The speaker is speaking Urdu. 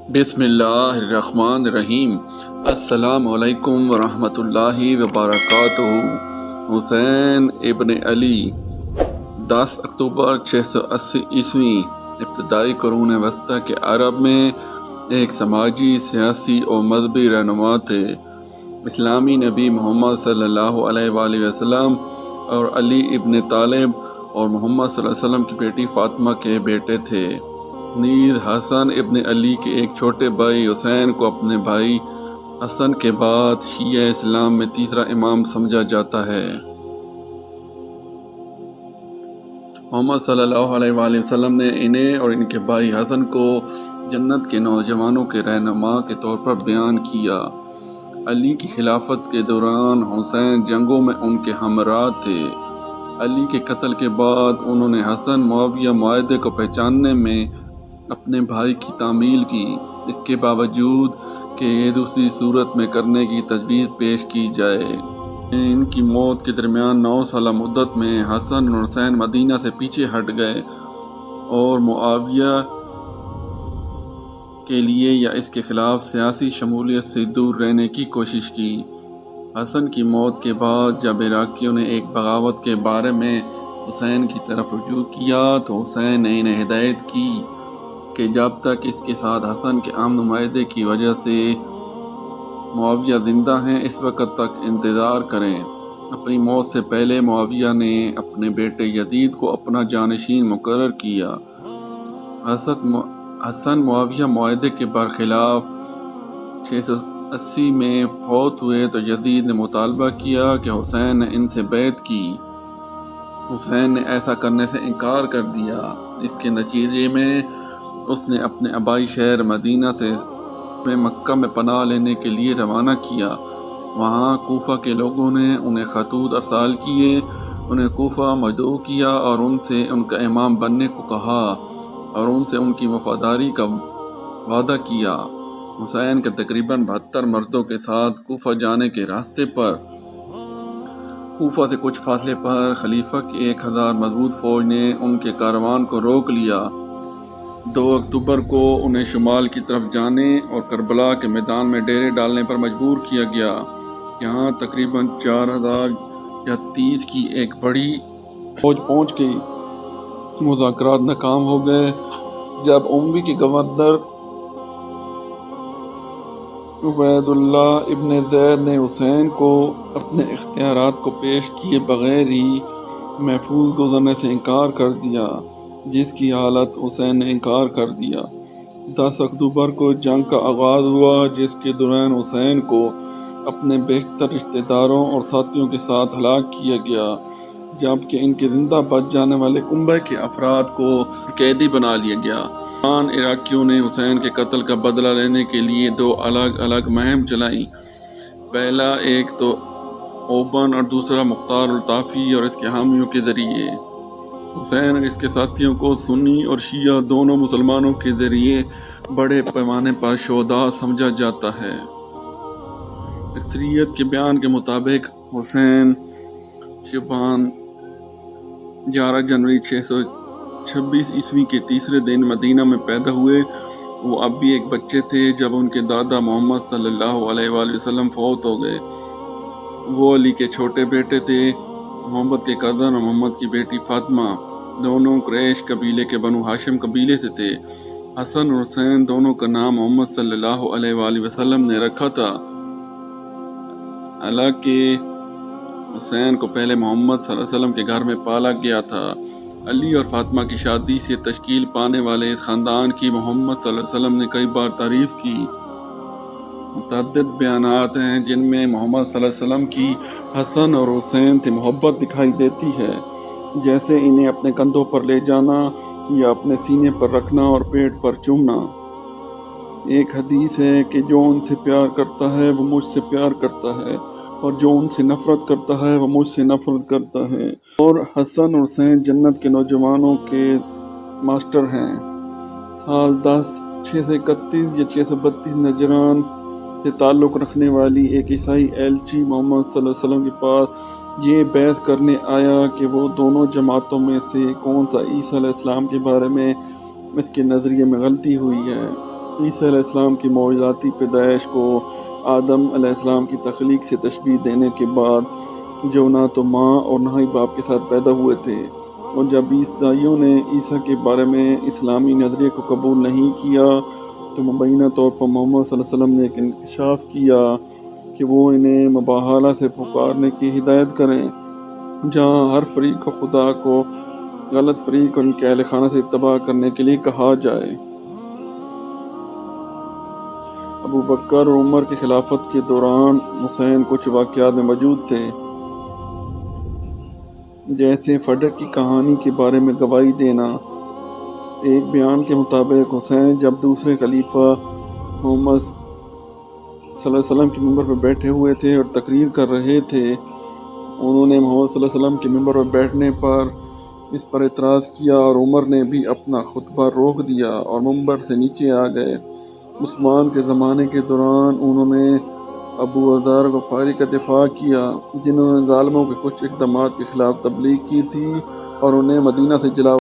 بسم اللہ الرحمن الرحیم۔ السلام علیکم ورحمۃ اللہ وبرکاتہ۔ حسین ابن علی 10 اکتوبر 680 عیسوی ابتدائی قرون وسطی کے عرب میں ایک سماجی، سیاسی اور مذہبی رہنما تھے۔ اسلامی نبی محمد صلی اللہ علیہ وآلہ وسلم اور علی ابن طالب اور محمد صلی اللہ علیہ وسلم کی بیٹی فاطمہ کے بیٹے تھے۔ نیز حسن ابن علی کے ایک چھوٹے بھائی حسین کو اپنے بھائی حسن کے بعد شیعہ اسلام میں تیسرا امام سمجھا جاتا ہے۔ محمد صلی اللہ علیہ وآلہ وسلم نے انہیں اور ان کے بھائی حسن کو جنت کے نوجوانوں کے رہنما کے طور پر بیان کیا۔ علی کی خلافت کے دوران حسین جنگوں میں ان کے ہمراہ تھے۔ علی کے قتل کے بعد انہوں نے حسن معاویہ معاہدے کو پہچاننے میں اپنے بھائی کی تعمیل کی، اس کے باوجود کہ یہ دوسری صورت میں کرنے کی تجویز پیش کی جائے۔ ان کی موت کے درمیان 9 سالہ مدت میں حسن اور حسین مدینہ سے پیچھے ہٹ گئے اور معاویہ کے لیے یا اس کے خلاف سیاسی شمولیت سے دور رہنے کی کوشش کی۔ حسن کی موت کے بعد جب عراقیوں نے ایک بغاوت کے بارے میں حسین کی طرف رجوع کیا تو حسین نے انہیں ہدایت کی کہ جب تک اس کے ساتھ حسن کے امن معاہدے کی وجہ سے معاویہ زندہ ہیں اس وقت تک انتظار کریں۔ اپنی موت سے پہلے معاویہ نے اپنے بیٹے یزید کو اپنا جانشین مقرر کیا۔ حسن معاویہ معاہدے کے برخلاف 680 میں فوت ہوئے تو یزید نے مطالبہ کیا کہ حسین نے ان سے بیعت کی۔ حسین نے ایسا کرنے سے انکار کر دیا۔ اس کے نتیجے میں اس نے اپنے آبائی شہر مدینہ سے مکہ میں پناہ لینے کے لیے روانہ کیا۔ وہاں کوفہ کے لوگوں نے انہیں خطوط ارسال کیے، انہیں کوفہ مدعو کیا اور ان سے ان کا امام بننے کو کہا اور ان سے ان کی وفاداری کا وعدہ کیا۔ حسین کے تقریباً 72 مردوں کے ساتھ کوفہ جانے کے راستے پر کوفہ سے کچھ فاصلے پر خلیفہ کی 1000 مضبوط فوج نے ان کے کاروان کو روک لیا۔ 2 اکتوبر کو انہیں شمال کی طرف جانے اور کربلا کے میدان میں ڈیرے ڈالنے پر مجبور کیا گیا۔ یہاں تقریباً 4000 یا 30 کی ایک بڑی فوج پہنچ گئی۔ مذاکرات ناکام ہو گئے۔ جب اموی کے گورنر عبید اللہ ابن زید نے حسین کو اپنے اختیارات کو پیش کیے بغیر ہی محفوظ گزرنے سے انکار کر دیا، جس کی حالت حسین نے انکار کر دیا۔ 10 اکتوبر کو جنگ کا آغاز ہوا، جس کے دوران حسین کو اپنے بیشتر رشتہ داروں اور ساتھیوں کے ساتھ ہلاک کیا گیا، جبکہ ان کے زندہ بچ جانے والے کنبے کے افراد کو قیدی بنا لیا گیا۔ عراقیوں نے حسین کے قتل کا بدلہ لینے کے لیے 2 الگ الگ مہم چلائیں۔ پہلا ایک تو اوبن اور دوسرا مختار الطافی اور اس کے حامیوں کے ذریعے۔ حسین اور اس کے ساتھیوں کو سنی اور شیعہ دونوں مسلمانوں کے ذریعے بڑے پیمانے پر شہداء سمجھا جاتا ہے۔ اکثریت کے بیان کے مطابق حسین شعبان 11 جنوری 626 عیسوی کے تیسرے دن مدینہ میں پیدا ہوئے۔ وہ اب بھی ایک بچے تھے جب ان کے دادا محمد صلی اللہ علیہ وآلہ وسلم فوت ہو گئے۔ وہ علی کے چھوٹے بیٹے تھے۔ محمد کے کزن اور محمد کی بیٹی فاطمہ دونوں قریش قبیلے کے بنو ہاشم قبیلے سے تھے۔ حسن اور حسین دونوں کا نام محمد صلی اللہ علیہ وآلہ وسلم نے رکھا تھا۔ حالانکہ حسین کو پہلے محمد صلی اللہ علیہ وسلم کے گھر میں پالا گیا تھا۔ علی اور فاطمہ کی شادی سے تشکیل پانے والے اس خاندان کی محمد صلی اللہ علیہ وسلم نے کئی بار تعریف کی۔ متعدد بیانات ہیں جن میں محمد صلی اللہ علیہ وسلم کی حسن اور حسین سے محبت دکھائی دیتی ہے، جیسے انہیں اپنے کندھوں پر لے جانا یا اپنے سینے پر رکھنا اور پیٹ پر چومنا۔ ایک حدیث ہے کہ جو ان سے پیار کرتا ہے وہ مجھ سے پیار کرتا ہے اور جو ان سے نفرت کرتا ہے وہ مجھ سے نفرت کرتا ہے۔ اور حسن اور حسین جنت کے نوجوانوں کے ماسٹر ہیں۔ سال 631 یا 632 نجران سے تعلق رکھنے والی ایک عیسائی ایلچی محمد صلی اللہ علیہ وسلم کے پاس یہ بحث کرنے آیا کہ وہ دونوں جماعتوں میں سے کون سا عیسیٰ علیہ السلام کے بارے میں اس کے نظریے میں غلطی ہوئی ہے۔ عیسیٰ علیہ السلام کی معجزاتی پیدائش کو آدم علیہ السلام کی تخلیق سے تشبیہ دینے کے بعد، جو نہ تو ماں اور نہ ہی باپ کے ساتھ پیدا ہوئے تھے، اور جب عیسائیوں نے عیسیٰ کے بارے میں اسلامی نظریے کو قبول نہیں کیا تو مبینہ طور پر محمد صلی اللہ علیہ وسلم نے ایک انکشاف کیا کہ وہ انہیں مباحالہ سے پکارنے کی ہدایت کریں، جہاں ہر فریق کو خدا کو غلط فریق اور ان کے اہل خانہ سے اتباع کرنے کے لیے کہا جائے۔ ابو بکر اور عمر کی خلافت کے دوران حسین کچھ واقعات میں موجود تھے، جیسے فڈر کی کہانی کے بارے میں گواہی دینا۔ ایک بیان کے مطابق حسین جب دوسرے خلیفہ محمد صلی اللہ علیہ وسلم کے ممبر پر بیٹھے ہوئے تھے اور تقریر کر رہے تھے، انہوں نے محمد صلی اللہ علیہ وسلم کے ممبر پر بیٹھنے پر اس پر اعتراض کیا اور عمر نے بھی اپنا خطبہ روک دیا اور ممبر سے نیچے آ گئے۔ عثمان کے زمانے کے دوران انہوں نے ابو ذر غفاری کا دفاع کیا، جنہوں نے ظالموں کے کچھ اقدامات کے خلاف تبلیغ کی تھی اور انہیں مدینہ سے جلا